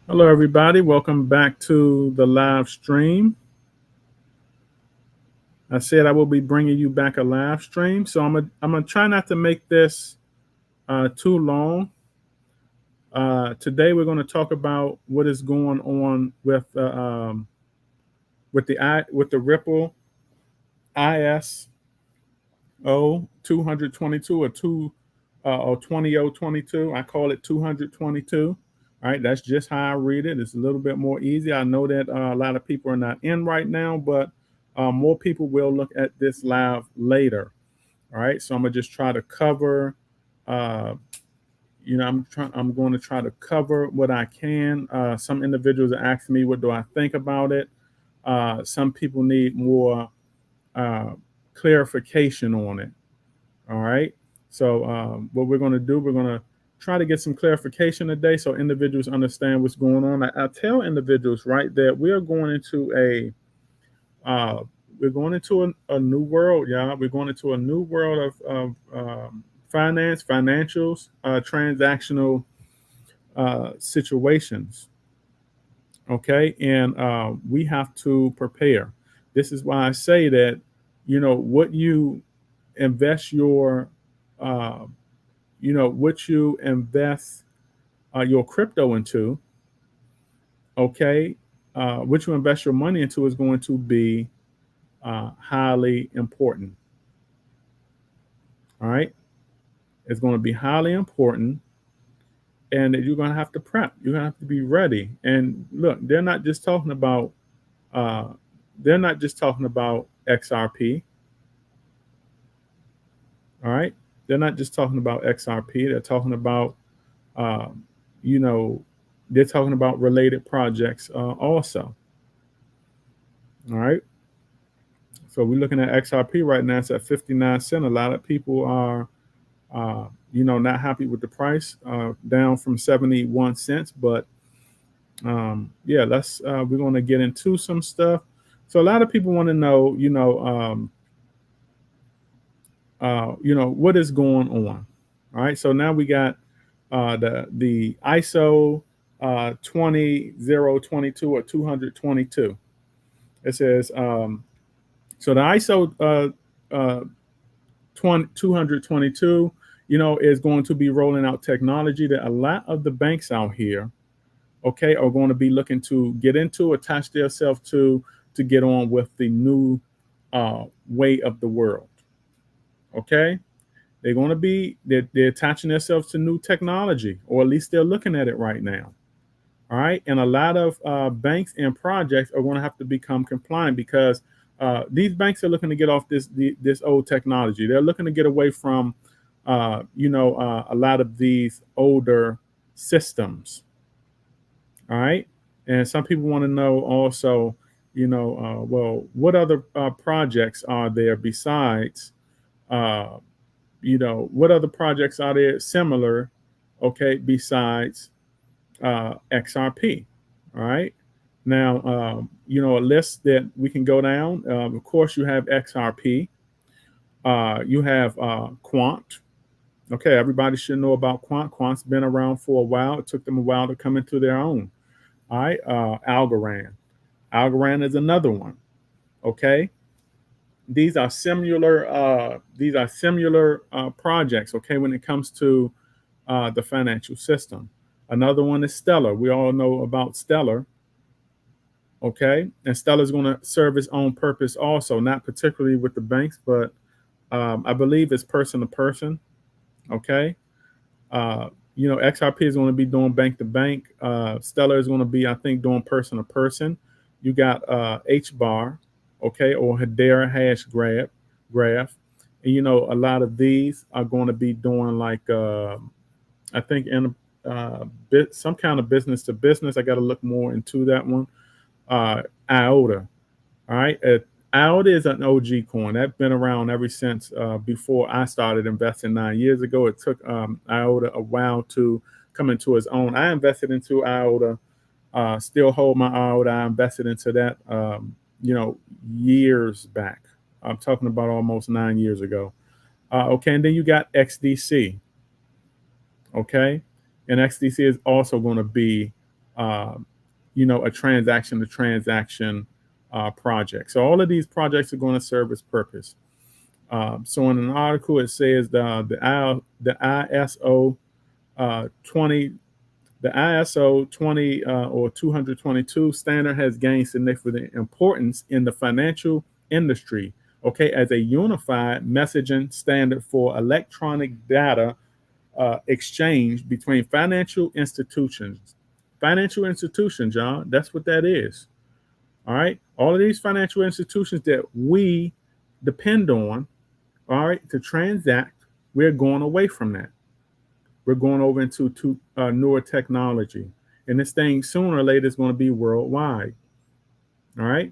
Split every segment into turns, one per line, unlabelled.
Hello, everybody. Welcome back to the live stream. I said I will be bringing you back a live stream, so I'm gonna try not to make this too long. Today, we're going to talk about what is going on with the Ripple ISO 222 or 20022. I call it 222. All right, that's just how I read it. It's a little bit more easy. I know that a lot of people are not in right now, but more people will look at this live later. All right, so I'm gonna just try to cover. Uh, I'm going to try to cover what I can. Some individuals are asking me, what do I think about it? Some people need more uh, clarification on it. All right. So what we're going to do, we're going to try to get some clarification today, so individuals understand what's going on. I tell individuals, right, that we are going into a new world, y'all. We're going into a new world of financials, transactional situations. Okay, and we have to prepare. This is why I say that, what you invest uh, what you invest your crypto into, okay, what you invest your money into is going to be highly important. All right, it's going to be highly important, and you're going to have to prep. You're going to have to be ready. And look, uh, they're not just talking about XRP. All right, they're not just talking about XRP. They're talking about um, you know, they're talking about related projects also. All right. So we're looking at XRP right now. It's at 59 cents. A lot of people are, not happy with the price, down from 71 cents. But yeah, we're going to get into some stuff. So a lot of people want to know, what is going on. All right. So now we got the ISO 20022 or 222. It says, so the ISO 222, is going to be rolling out technology that a lot of the banks out here, okay, are going to be looking to get into, attach themselves to get on with the new way of the world. Okay, they're attaching themselves to new technology, or at least they're looking at it right now. All right, and a lot of banks and projects are going to have to become compliant, because these banks are looking to get off this old technology. They're looking to get away from a lot of these older systems. All right, and some people want to know also, well, what other projects are there besides, uh, what other projects are there similar, okay, besides XRP. All right. Now, a list that we can go down. Of course, you have XRP. You have Quant. Okay, everybody should know about Quant. Quant's been around for a while. It took them a while to come into their own. All right. Algorand. Algorand is another one. Okay. These are similar. Projects. Okay, when it comes to the financial system. Another one is Stellar. We all know about Stellar. Okay, and Stellar is going to serve its own purpose also, not particularly with the banks, but I believe it's person to person. Okay, XRP is going to be doing bank to bank. Stellar is going to be, I think, doing person to person. You got HBAR, okay, or Hedera hash graph, and a lot of these are going to be doing like I think in some kind of business to business. I got to look more into that one. IOTA. All right. IOTA is an OG coin that's been around ever since before I started investing 9 years ago. It took IOTA a while to come into its own. I invested into IOTA, still hold my IOTA. I invested into that, years back. I'm talking about almost 9 years ago. Okay. And then you got XDC. Okay. And XDC is also going to be a transaction to transaction project. So all of these projects are going to serve its purpose. So in an article, it says the ISO 20 the ISO 20 or 222 standard has gained significant importance in the financial industry, okay, as a unified messaging standard for electronic data exchange between financial institutions. Financial institutions, John, that's what that is. All right. All of these financial institutions that we depend on, all right, to transact, we're going away from that. We're going over into newer technology. And this thing sooner or later is going to be worldwide. All right.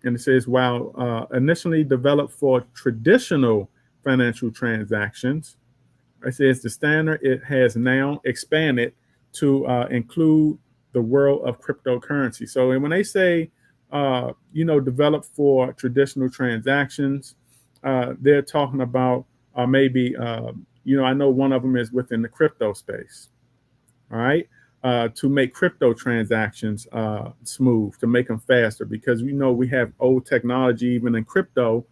And it says, while initially developed for traditional financial transactions, it says the standard, it has now expanded to include the world of cryptocurrency. So when they say, developed for traditional transactions, they're talking about maybe, I know one of them is within the crypto space. All right. To make crypto transactions smooth, to make them faster, because we have old technology even in crypto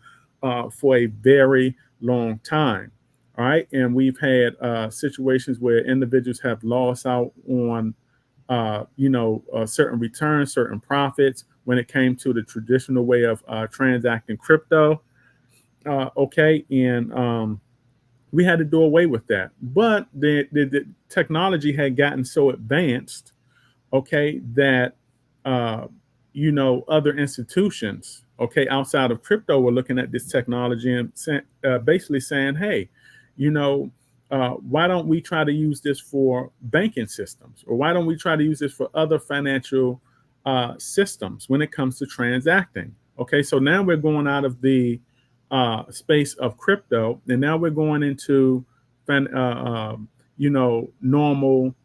for a very long time. All right. And we've had situations where individuals have lost out on, certain returns, certain profits when it came to the traditional way of transacting crypto. Okay. And we had to do away with that. But the technology had gotten so advanced, okay, that, other institutions, okay, outside of crypto were looking at this technology and basically saying, hey, why don't we try to use this for banking systems? Or why don't we try to use this for other financial systems when it comes to transacting? Okay, so now we're going out of the space of crypto, and now we're going into normal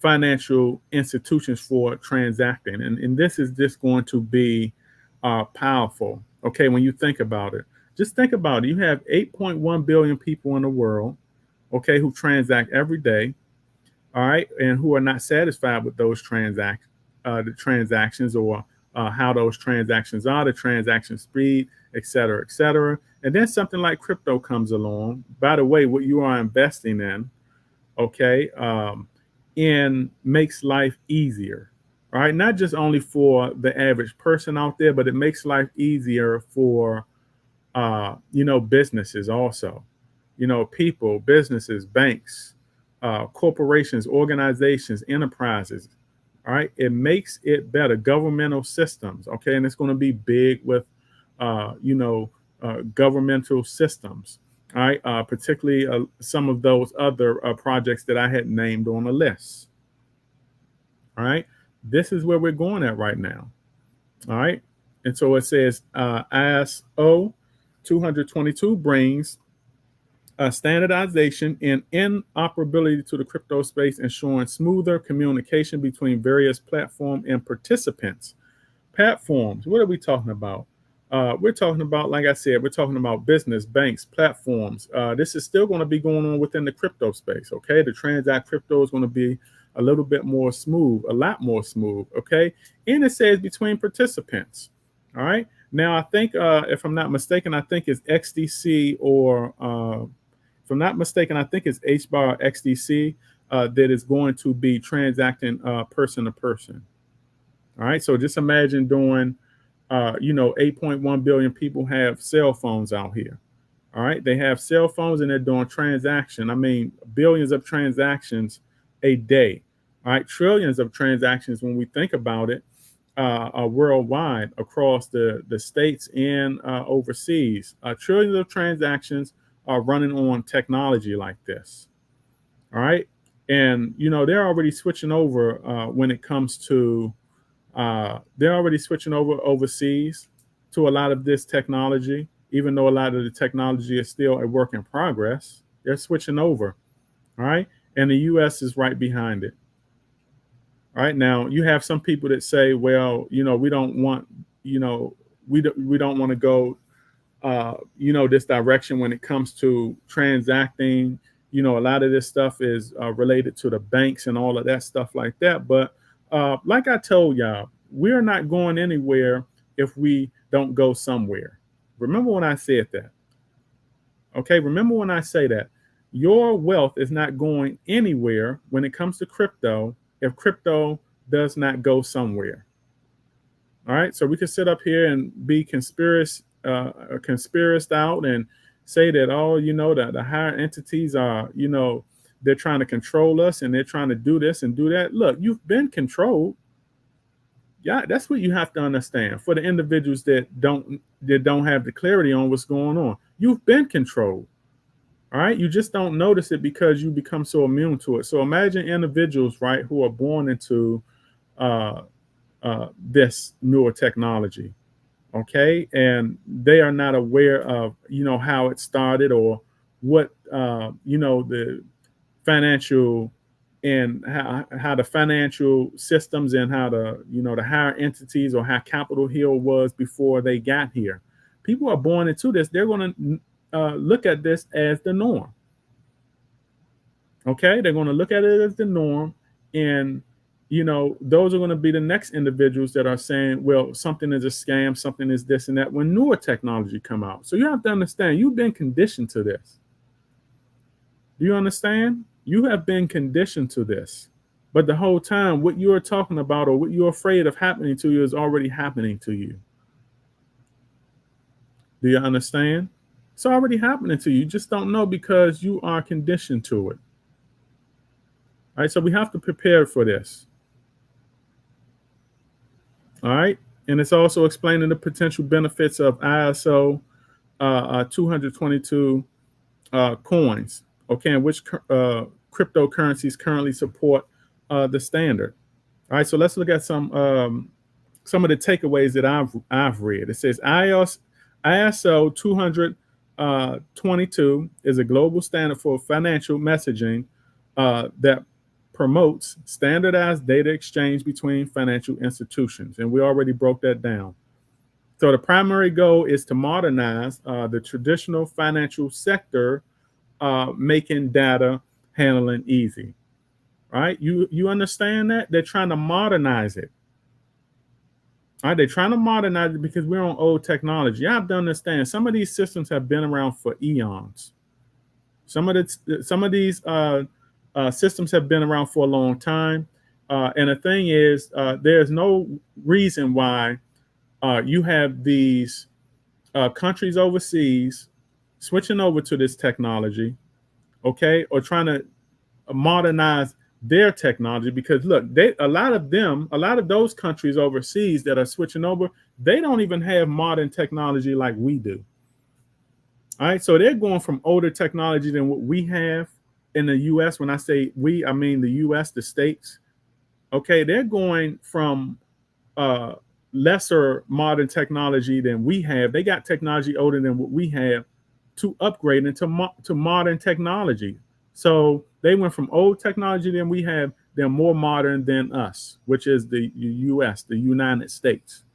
financial institutions for transacting, and this is just going to be powerful. Okay, when you think about it, just think about it. You have 8.1 billion people in the world, okay, who transact every day, all right, and who are not satisfied with those the transactions, or how those transactions are, the transaction speed, et cetera, et cetera. And then something like crypto comes along. By the way, what you are investing in, okay, and makes life easier. All right, not just only for the average person out there, but it makes life easier for businesses also. People, businesses, banks, corporations, organizations, enterprises. All right, it makes it better. Governmental systems, okay, and it's going to be big with, governmental systems. All right, particularly some of those other projects that I had named on the list. All right, this is where we're going at right now. All right, and so it says ISO 222 brings standardization and interoperability to the crypto space, ensuring smoother communication between various platform and participants. Platforms, what are we talking about? We're talking about, like I said, we're talking about business, banks, platforms. This is still going to be going on within the crypto space, okay? The transact crypto is going to be a little bit more smooth, a lot more smooth, okay? And it says between participants, all right? Now, I think, if I'm not mistaken, I think it's XDC or, if I'm not mistaken, I think it's HBAR or XDC that is going to be transacting person to person. All right, so just imagine doing, 8.1 billion people have cell phones out here. All right, they have cell phones and they're doing transaction. I mean, billions of transactions a day. All right, trillions of transactions when we think about it, worldwide across the states and overseas. Trillions of transactions are running on technology like this. All right, and they're already switching over when it comes to. They're already switching over overseas to a lot of this technology, even though a lot of the technology is still a work in progress. They're switching over, all right? And the U.S. is right behind it. All right, now you have some people that say, well, we don't want, we don't want to go, this direction when it comes to transacting, a lot of this stuff is related to the banks and all of that stuff like that. But like I told y'all, we're not going anywhere if we don't go somewhere. Remember when I said that. Okay, remember when I say that. Your wealth is not going anywhere when it comes to crypto if crypto does not go somewhere. All right, so we can sit up here and be conspiracist out and say that, oh, the higher entities are, they're trying to control us and they're trying to do this and do that. Look, you've been controlled. Yeah, that's what you have to understand. For the individuals that don't have the clarity on what's going on, you've been controlled. All right, you just don't notice it because you become so immune to it. So imagine individuals, right, who are born into this newer technology, okay, and they are not aware of how it started or what the financial and how the financial systems and how the higher entities or how Capitol Hill was before they got here. People are born into this. They're going to look at this as the norm. Okay, they're going to look at it as the norm, and those are going to be the next individuals that are saying, well, something is a scam, something is this and that, when newer technology come out. So you have to understand, you've been conditioned to this. Do you understand? You have been conditioned to this. But the whole time, what you're talking about or what you're afraid of happening to you is already happening to you. Do you understand? It's already happening to you. You just don't know because you are conditioned to it. All right, so we have to prepare for this. All right, and it's also explaining the potential benefits of ISO 222 coins, okay, and which cryptocurrencies currently support the standard. All right, so let's look at some of the takeaways that I've read. It says ISO 222 is a global standard for financial messaging that promotes standardized data exchange between financial institutions, and we already broke that down. So the primary goal is to modernize the traditional financial sector, making data handling easy. Right? You understand that? They're trying to modernize it. All right, they're trying to modernize it because we're on old technology. You have to understand, some of these systems have been around for eons. Some of these systems have been around for a long time. And the thing is, there's no reason why you have these countries overseas switching over to this technology, okay, or trying to modernize their technology, because look, a lot of those countries overseas that are switching over, they don't even have modern technology like we do. All right, so they're going from older technology than what we have in the US. When I say we, I mean the US, the states. Okay, they're going from lesser modern technology than we have. They got technology older than what we have to upgrade into modern technology. So they went from old technology than we have. They're more modern than us, which is the US, the United States.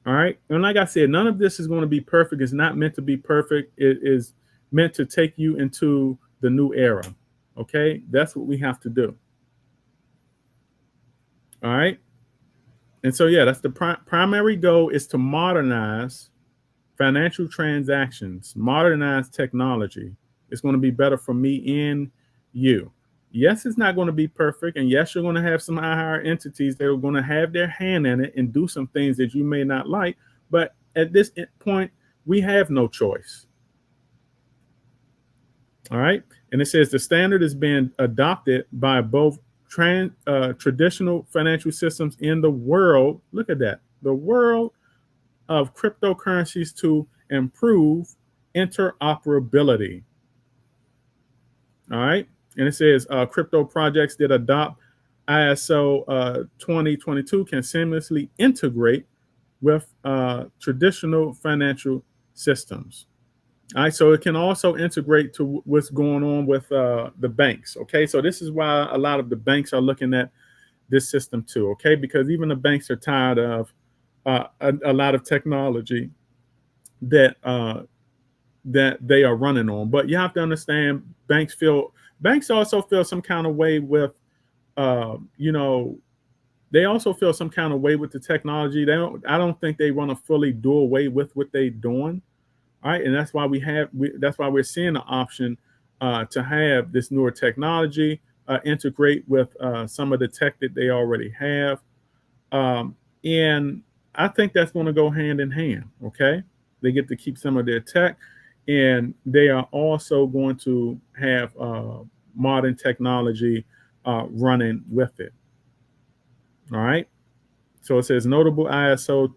All right. And like I said, none of this is going to be perfect. It's not meant to be perfect. It is meant to take you into the new era. Okay. That's what we have to do. All right. And so, yeah, that's the primary goal, is to modernize financial transactions, modernize technology. It's going to be better for me and you. Yes, it's not going to be perfect. And yes, you're going to have some higher entities that are going to have their hand in it and do some things that you may not like. But at this point, we have no choice. All right. And it says the standard is being adopted by both traditional financial systems in the world. Look at that. The world of cryptocurrencies to improve interoperability. All right. And it says crypto projects that adopt ISO 2022 can seamlessly integrate with traditional financial systems. All right, so it can also integrate to what's going on with the banks. Okay, so this is why a lot of the banks are looking at this system too. Okay, because even the banks are tired of a lot of technology that that they are running on. But you have to understand, banks also feel some kind of way with, you know, they also feel some kind of way with the technology. I don't think they want to fully do away with what they're doing. All right, and that's why that's why we're seeing the option to have this newer technology integrate with some of the tech that they already have, and I think that's going to go hand in hand. Okay, they get to keep some of their tech, and they are also going to have modern technology running with it. All right. So it says notable ISO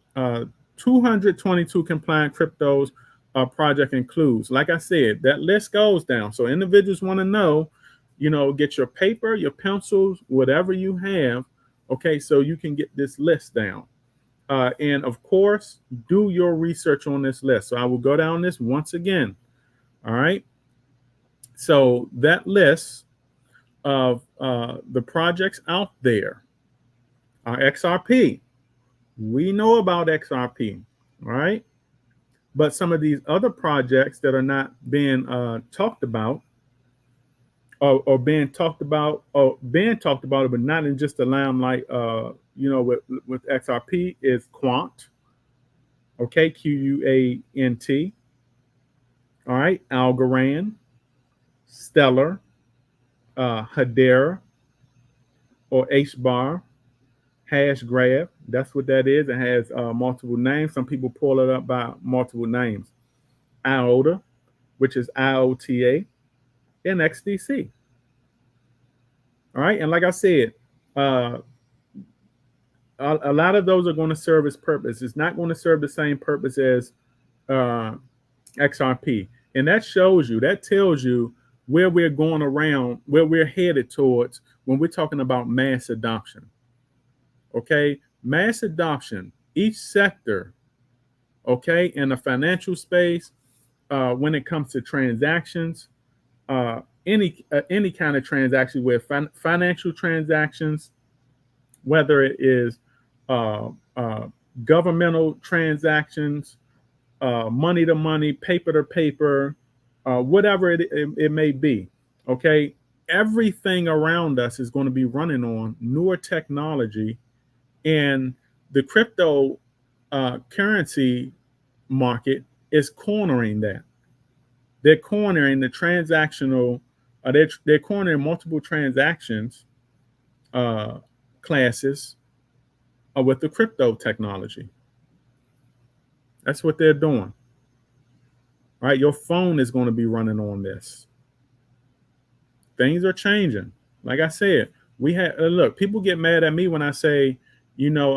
222 compliant cryptos project includes. Like I said, that list goes down. So individuals want to know, you know, get your paper, your pencils, whatever you have, okay, so you can get this list down. And of course, do your research on this list. So I will go down this once again. All right. So that list of the projects out there are XRP. We know about XRP, right? But some of these other projects that are not being talked about, or being talked about, but not in just the limelight, you know, with XRP is Quant, okay, QUANT, all right, Algorand, Stellar, Hedera, or HBAR, Hashgraph. That's what that is. It has multiple names. Some people pull it up by multiple names. IOTA, which is IOTA, and XDC. All right. And like I said, a lot of those are going to serve its purpose. It's not going to serve the same purpose as XRP. And that shows you, that tells you where we're going around, where we're headed towards when we're talking about mass adoption. Okay. Mass adoption, each sector, okay, in the financial space, when it comes to transactions, any kind of transaction with financial transactions, whether it is governmental transactions, money to money, paper to paper, whatever it may be. Okay, everything around us is going to be running on newer technology, and the crypto currency market is cornering that. They're cornering the transactional. They're cornering multiple transactions classes with the crypto technology. That's what they're doing. All right, your phone is going to be running on this. Things are changing. Like I said, we had look. People get mad at me when I say, you know,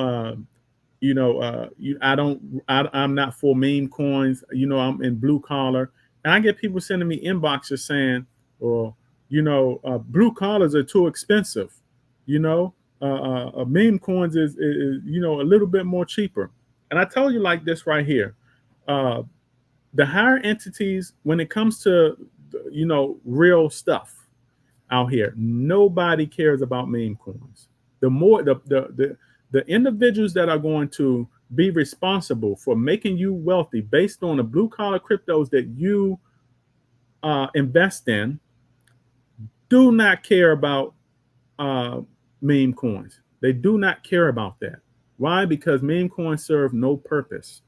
I'm not for meme coins. You know, I'm in blue collar, and I get people sending me inboxes saying, well, you know, blue collars are too expensive. You know, meme coins is, you know, a little bit more cheaper. And I tell you like this right here. The higher entities, when it comes to, you know, real stuff out here, nobody cares about meme coins. The more the individuals that are going to be responsible for making you wealthy based on the blue collar cryptos that you invest in do not care about meme coins. They do not care about that. Why? Because meme coins serve no purpose.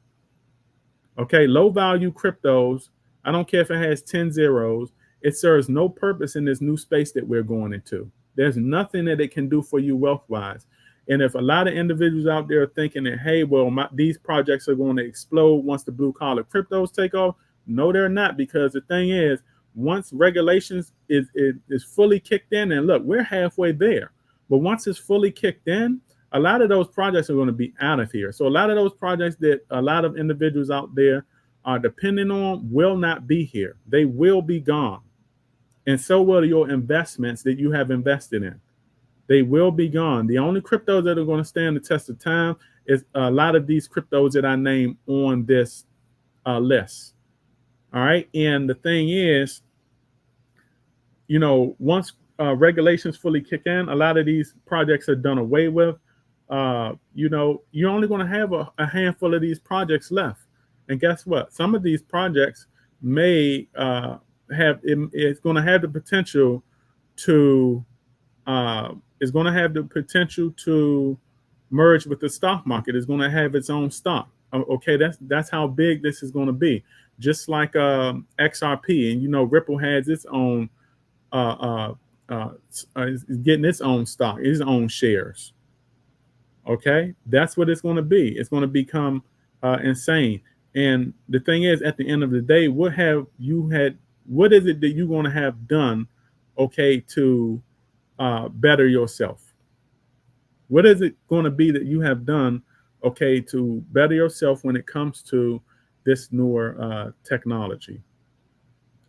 Okay, low value cryptos, I don't care if it has 10 zeros, it serves no purpose in this new space that we're going into. There's nothing that it can do for you wealth wise. And if a lot of individuals out there are thinking that, hey, well, these projects are going to explode once the blue collar cryptos take off, no, they're not. Because the thing is, once regulations is fully kicked in, and look, we're halfway there. But once it's fully kicked in, a lot of those projects are going to be out of here. So a lot of those projects that a lot of individuals out there are depending on will not be here. They will be gone. And so will your investments that you have invested in. They will be gone. The only cryptos that are going to stand the test of time is a lot of these cryptos that I named on this list. All right. And the thing is, you know, once regulations fully kick in, a lot of these projects are done away with. You know, you're only going to have a handful of these projects left. And guess what? Some of these projects may it's going to have the potential to is going to have the potential to merge with the stock market. It's going to have its own stock. Okay, that's how big this is going to be. Just like XRP, and Ripple has its own is getting its own stock, its own shares. Okay, that's what it's going to be. It's going to become insane. And the thing is, at the end of the day, what is it that you're going to have done, okay, to better yourself? What is it going to be that you have done, okay, to better yourself when it comes to this newer technology,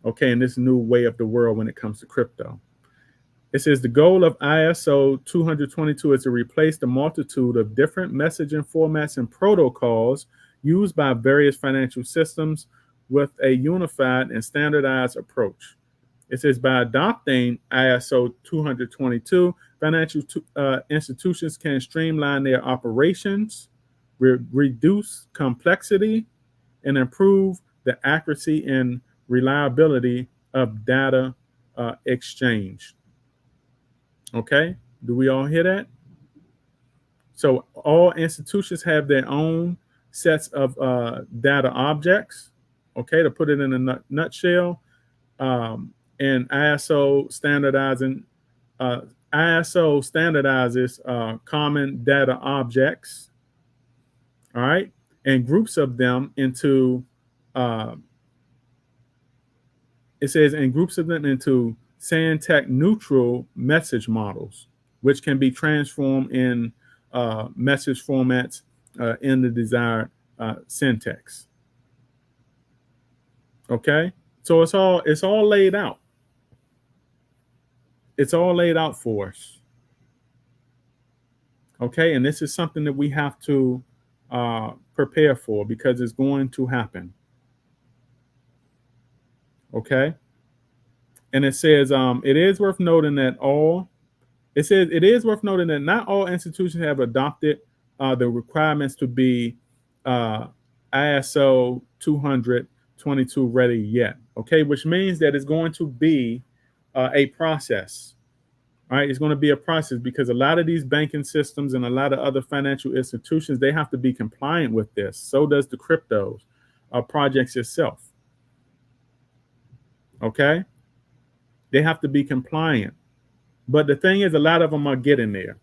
okay, and this new way of the world when it comes to crypto? It says the goal of ISO 222 is to replace the multitude of different messaging formats and protocols used by various financial systems with a unified and standardized approach. It says by adopting ISO 222, financial institutions can streamline their operations, reduce complexity, and improve the accuracy and reliability of data exchange. Okay, do we all hear that? So all institutions have their own sets of data objects. Okay, to put it in a nutshell, and ISO standardizes common data objects. All right, and groups of them into into Santec neutral message models, which can be transformed in message formats in the desired syntax. Okay, so it's all laid out. It's all laid out for us. Okay, and this is something that we have to prepare for because it's going to happen. Okay, and it says it is worth noting that not all institutions have adopted the requirements to be ISO 222 ready yet. Okay, which means that it's going to be a process. All right, it's going to be a process because a lot of these banking systems and a lot of other financial institutions, they have to be compliant with this. So does the cryptos projects itself. Okay, they have to be compliant. But the thing is, a lot of them are getting there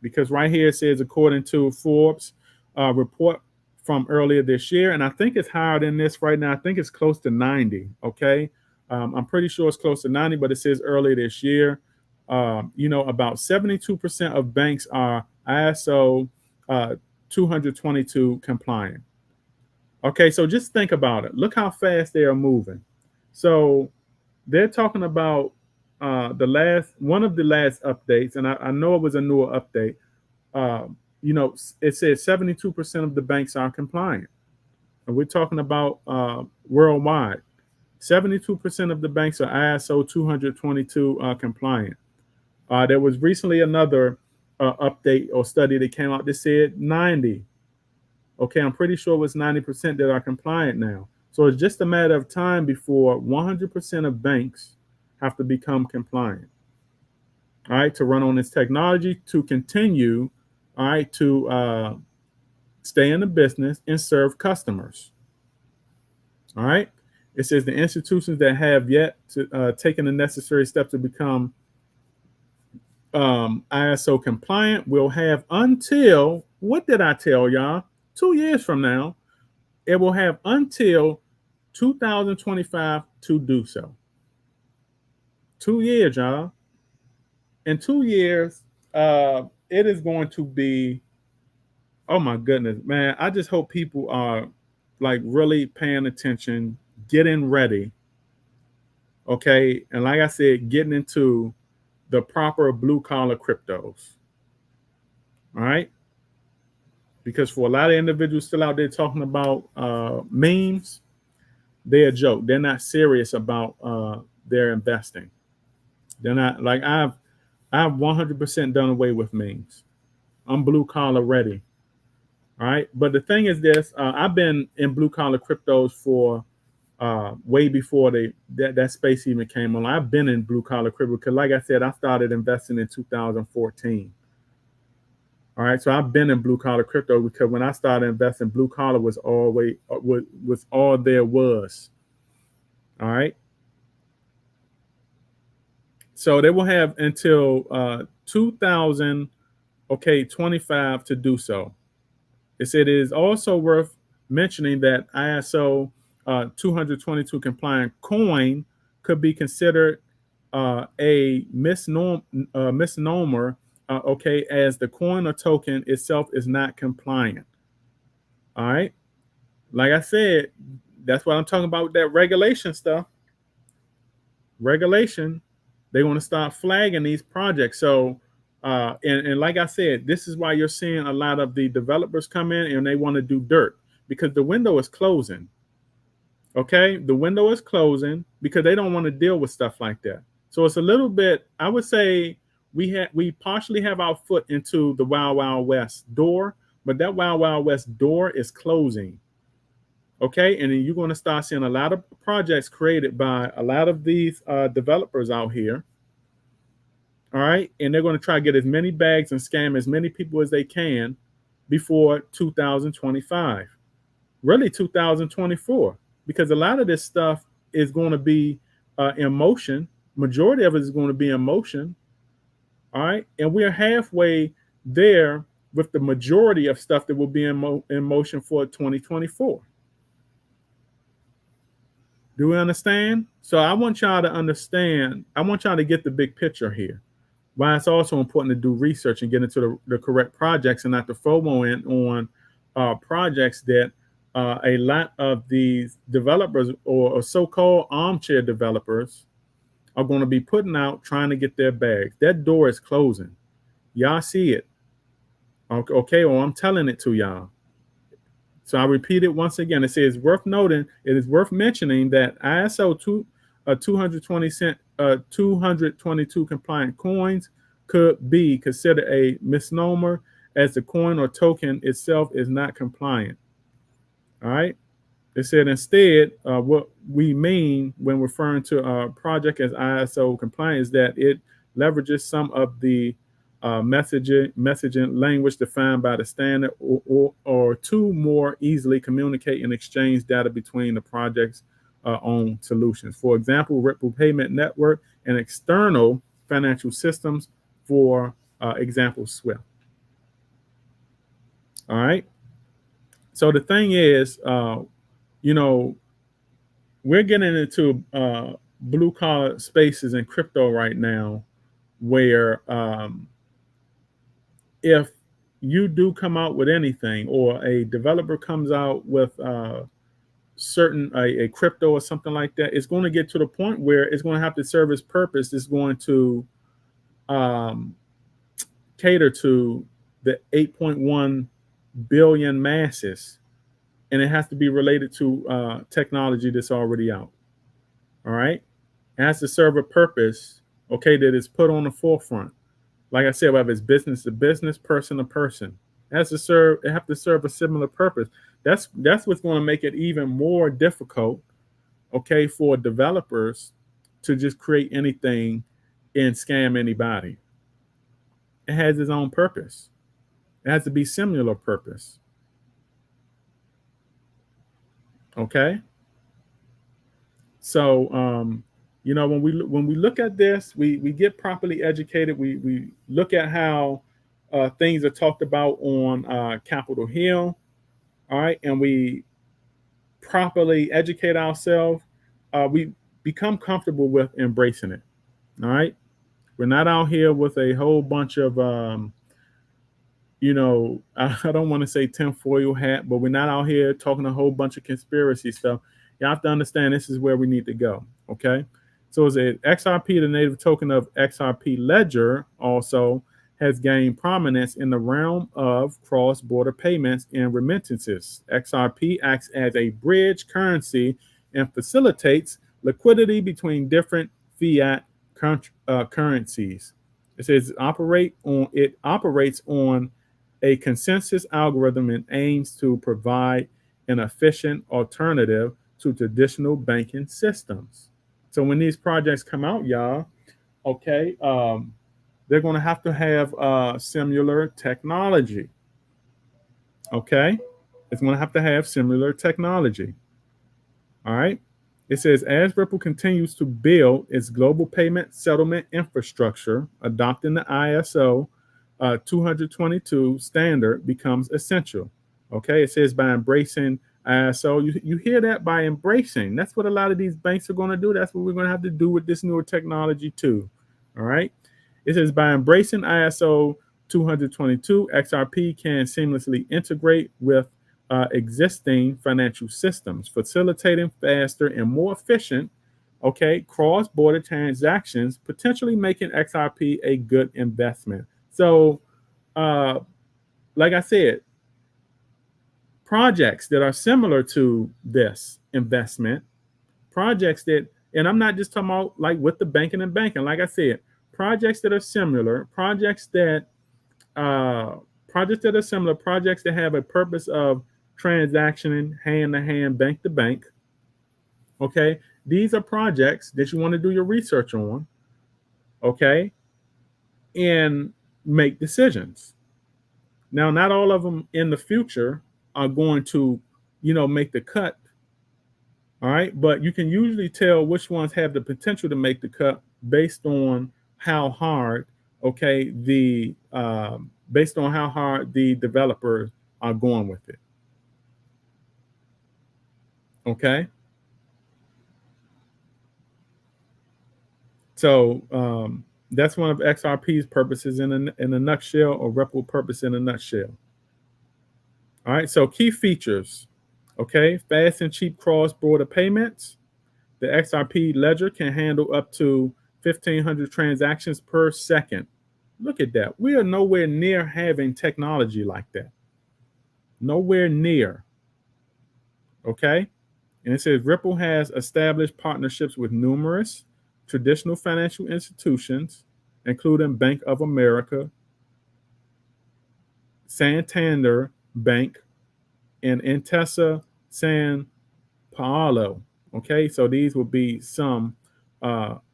because right here it says, according to Forbes report from earlier this year, and I think it's higher than this right now. I think it's close to 90. Okay, I'm pretty sure it's close to 90, but it says earlier this year, about 72% of banks are ISO 222 compliant. Okay, so just think about it. Look how fast they are moving. So they're talking about one of the last updates, and I know it was a newer update. It says 72% of the banks are compliant, and we're talking about worldwide. 72% of the banks are ISO 222 compliant. There was recently another update or study that came out that said 90. Okay, I'm pretty sure it was 90% that are compliant now. So it's just a matter of time before 100% of banks have to become compliant. All right, to run on this technology, to continue, all right, to stay in the business and serve customers. All right, it says the institutions that have yet to taken the necessary steps to become ISO compliant will have until, what did I tell y'all? 2 years from now, it will have until 2025 to do so. 2 years, y'all. In 2 years, it is going to be, oh my goodness, man. I just hope people are like really paying attention, getting ready. Okay. And like I said, getting into the proper blue collar cryptos. All right. Because for a lot of individuals still out there talking about memes, they're a joke. They're not serious about their investing. They're not, like, I've 100% done away with memes. I'm blue collar ready. All right. But the thing is this, I've been in blue collar cryptos for way before that space even came on. I've been in blue collar crypto because, like I said, I started investing in 2014. All right, so I've been in blue collar crypto because when I started investing, blue collar was always was all there was. All right, so they will have until 2025 to do so. It said it is also worth mentioning that ISO 222 compliant coin could be considered a misnomer, okay, as the coin or token itself is not compliant. All right. Like I said, that's what I'm talking about with that regulation stuff. Regulation, they want to start flagging these projects. So, and like I said, this is why you're seeing a lot of the developers come in and they want to do dirt because the window is closing. Okay, the window is closing because they don't want to deal with stuff like that. So it's a little bit, I would say we partially have our foot into the Wild Wild West door, but that Wild Wild West door is closing. Okay, and then you're going to start seeing a lot of projects created by a lot of these developers out here. All right, and they're going to try to get as many bags and scam as many people as they can before 2025, really 2024, because a lot of this stuff is going to be in motion. Majority of it is going to be in motion. All right, and we're halfway there with the majority of stuff that will be in motion for 2024. Do we understand? So I want y'all to understand. I want y'all to get the big picture here. Why it's also important to do research and get into the correct projects and not to FOMO in on projects that a lot of these developers or so-called armchair developers are going to be putting out trying to get their bags. That door is closing. Y'all see it. Okay, or I'm telling it to y'all. So I repeat it once again. It says worth noting, it is worth mentioning that ISO 222 compliant coins could be considered a misnomer as the coin or token itself is not compliant. All right. It said instead, what we mean when referring to a project as ISO compliant is that it leverages some of the messaging language defined by the standard or to more easily communicate and exchange data between the project's own solutions. For example, Ripple Payment Network and external financial systems, for example, Swift. All right. So the thing is, we're getting into blue collar spaces in crypto right now where if you do come out with anything or a developer comes out with a crypto or something like that, it's going to get to the point where it's going to have to serve its purpose. It's going to cater to the 8.1 billion masses, and it has to be related to technology that's already out. All right, it has to serve a purpose, okay, that is put on the forefront. Like I said, whether it's business to business, person to person, it has to serve a similar purpose. That's what's going to make it even more difficult, okay, for developers to just create anything and scam anybody. It has its own purpose. It has to be similar purpose. Okay. So when we look at this, we get properly educated. We look at how things are talked about on Capitol Hill. All right, and we properly educate ourselves. We become comfortable with embracing it. All right, we're not out here with a whole bunch of I don't want to say tinfoil hat, but we're not out here talking a whole bunch of conspiracy stuff. You have to understand this is where we need to go. Okay. So is it XRP, the native token of XRP Ledger, also has gained prominence in the realm of cross-border payments and remittances. XRP acts as a bridge currency and facilitates liquidity between different fiat currencies. It says it operates on a consensus algorithm and aims to provide an efficient alternative to traditional banking systems. So when these projects come out, y'all, okay, they're going to have similar technology. Okay, it's going to have similar technology. All right. It says, as Ripple continues to build its global payment settlement infrastructure, adopting the ISO 222 standard becomes essential. Okay. It says by embracing ISO, you hear that, by embracing. That's what a lot of these banks are going to do. That's what we're going to have to do with this newer technology too. All right. It says by embracing ISO 222, XRP can seamlessly integrate with existing financial systems, facilitating faster and more efficient, okay, cross-border transactions, potentially making XRP a good investment. So, like I said, projects that are similar to this investment, projects that, and I'm not just talking about like with the banking and banking, like I said, projects that are similar, projects that have a purpose of transactioning hand to hand, bank to bank. Okay, these are projects that you want to do your research on. Okay, and make decisions. Now, not all of them in the future are going to, make the cut. All right, but you can usually tell which ones have the potential to make the cut based on how hard, okay, based on how hard the developers are going with it. Okay. So that's one of XRP's purposes in a nutshell, or Ripple purpose in a nutshell. All right. So key features. Okay. Fast and cheap cross-border payments. The XRP ledger can handle up to 1,500 transactions per second. Look at that. We are nowhere near having technology like that. Nowhere near. Okay. And it says Ripple has established partnerships with numerous traditional financial institutions, including Bank of America, Santander Bank, and Intesa San Paolo. Okay, so these will be some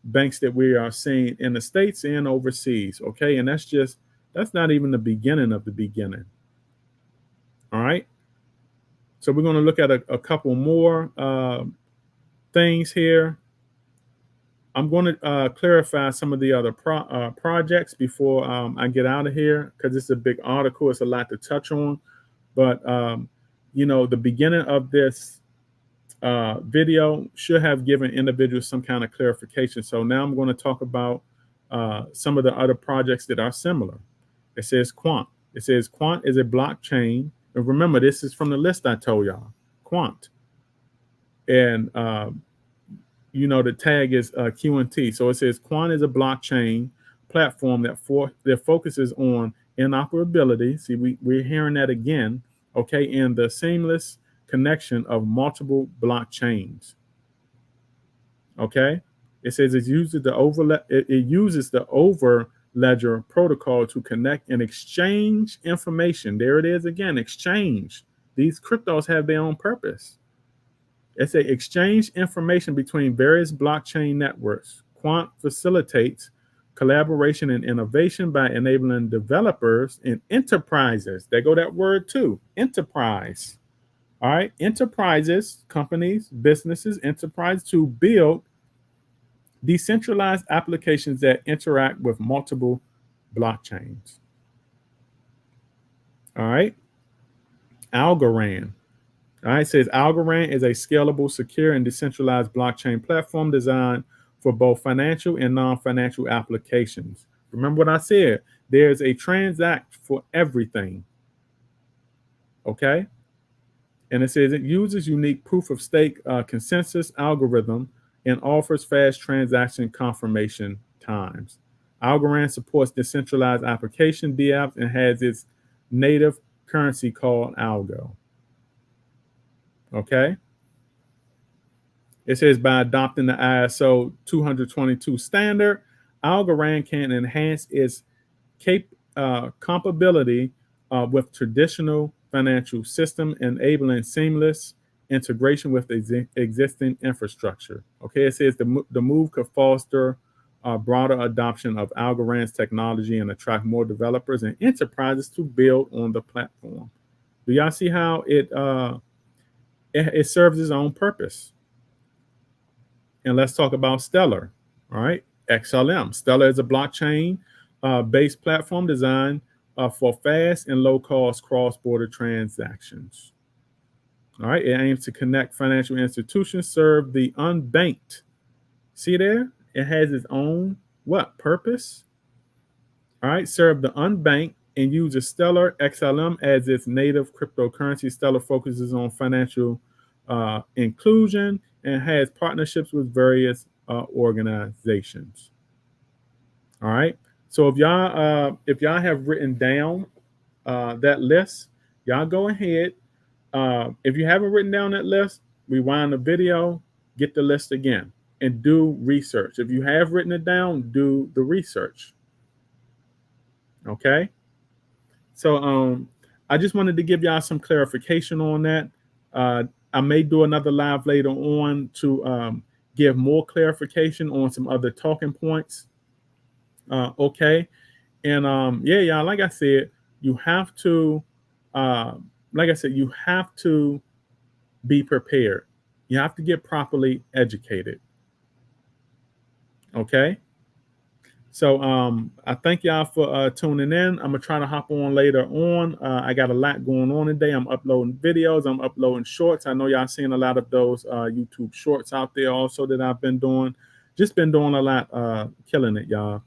banks that we are seeing in the States and overseas. Okay, and that's not even the beginning of the beginning. All right, so we're going to look at a couple more things here. I'm going to clarify some of the other projects before I get out of here, because it's a big article. It's a lot to touch on. But, the beginning of this video should have given individuals some kind of clarification. So now I'm going to talk about some of the other projects that are similar. It says Quant. It says Quant is a blockchain. And remember, this is from the list I told y'all, Quant. And the tag is QNT. So it says Quant is a blockchain platform that focuses on interoperability. See, we're hearing that again, okay, and the seamless connection of multiple blockchains. Okay, it says it uses the over ledger protocol to connect and exchange information. There it is again, exchange. These cryptos have their own purpose. It's a exchange information between various blockchain networks. Quant facilitates collaboration and innovation by enabling developers and enterprises. There go that word too, enterprise. All right, enterprises, companies, businesses, enterprise, to build decentralized applications that interact with multiple blockchains. All right, Algorand. All right, it says Algorand is a scalable, secure, and decentralized blockchain platform designed for both financial and non-financial applications. Remember what I said, there's a transact for everything. Okay? And it says it uses unique proof of stake consensus algorithm and offers fast transaction confirmation times. Algorand supports decentralized application DApps and has its native currency called Algo. Okay. It says by adopting the ISO 222 standard, Algorand can enhance its compatibility with traditional financial system, enabling seamless integration with existing infrastructure. Okay, it says the move could foster broader adoption of Algorand's technology and attract more developers and enterprises to build on the platform. Do y'all see how it serves its own purpose? And let's talk about Stellar. All right, XLM. Stellar is a blockchain based platform designed for fast and low cost cross border transactions. All right, it aims to connect financial institutions, serve the unbanked. See there? It has its own what purpose? All right, serve the unbanked and uses Stellar XLM as its native cryptocurrency. Stellar focuses on financial inclusion and has partnerships with various organizations. All right, so if y'all have written down that list, y'all go ahead. If you haven't written down that list, rewind the video, get the list again, and do research. If you have written it down, do the research. Okay. So I just wanted to give y'all some clarification on that. I may do another live later on to give more clarification on some other talking points. Okay. And yeah, y'all, like I said, you have to, you have to be prepared. You have to get properly educated. Okay. So I thank y'all for tuning in. I'm gonna try to hop on later on. I got a lot going on today. I'm uploading videos. I'm uploading shorts. I know y'all seeing a lot of those YouTube shorts out there also that I've been doing. Just been doing a lot, killing it, y'all.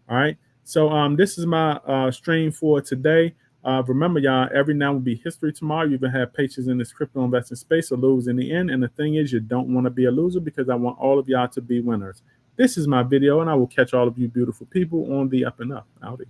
All right. So this is my stream for today. Remember, y'all, every now will be history tomorrow. You even have patience in this crypto investing space or lose in the end. And the thing is, you don't want to be a loser because I want all of y'all to be winners. This is my video, and I will catch all of you beautiful people on the up and up. Howdy.